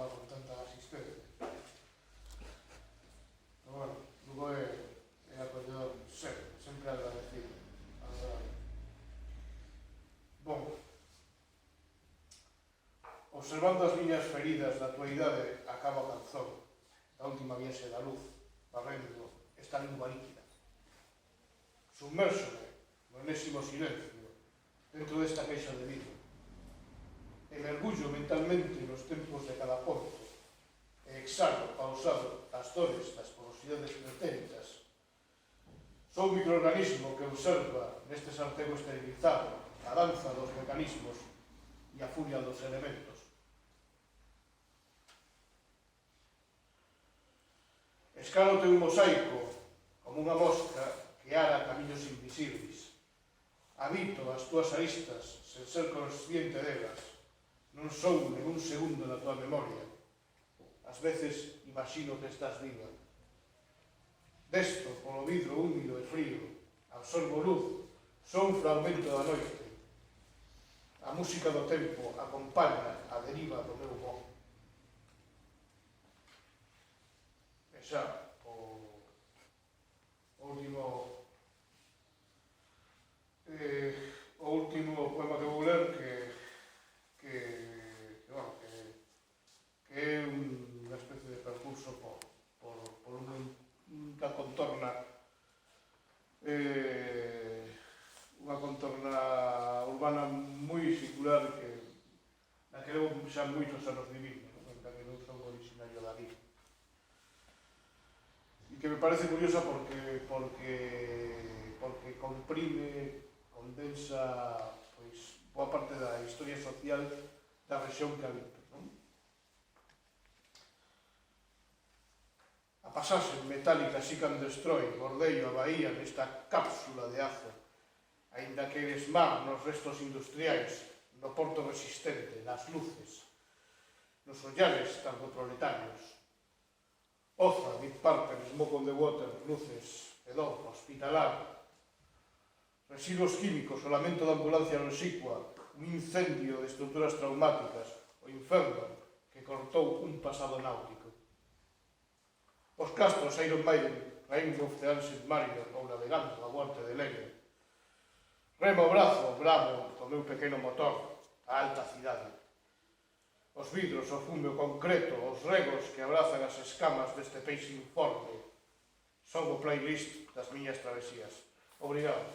estaba con tanta asistencia. Pero bueno, Lugo é acolledor sempre agradecido. Bon, observando as liñas feridas da tua idade, acaba a canción da última viaxe da luz, barrendo esta lingua líquida. Submersome no enésimo silencio dentro desta caixa de vidro. E mergullo mentalmente nos tempos de cada ponto e exhalo, pausado, as dores das porosidades pretéritas. Sou un microorganismo que observa neste sartego esterilizado a danza dos mecanismos e a furia dos elementos. Escalo teu mosaico como unha mosca que ara camiños invisibles. Habito as túas aristas sen ser consciente delas. Non sou nen un segundo na tua memoria. Ás veces imagino que estás viva. Desto polo vidro húmido e frío, absorbo luz, sou un fragmento da noite. A música do tempo acompaña a deriva do meu voo. E xa, o último poema que vou ler que é unha especie de percurso por unha contorna urbana moi singular na que levo xa moitos anos vivindo, en que non son originario de aquí. E que me parece curiosa porque comprime, condensa boa parte da historia social da rexión que habito. A pasaxe metálica Seek and Destroy bordeio a bahía nesta cápsula de azo, aínda que eres mar nos restos industriais, no porto resistente, nas luces, nos ollares tanto proletarios. Oza, Deep Purple, Smoke on the Water, luces, hedor, hospitalar, residuos químicos, o lamento da ambulancia noxicua, un incendio de estruturas traumáticas, o inferno que cortou un pasado náutico. Os castros Iron Maiden, Rainbow of the Ancient Mariner ou navegando a muerte de Lenin. Remo o brazo, bravo, do meu pequeno motor, a alta cidade. Os vidros, o fume, o concreto, os regos que abrazan as escamas deste peixe informe. Son o playlist das miñas travesías. Obrigado.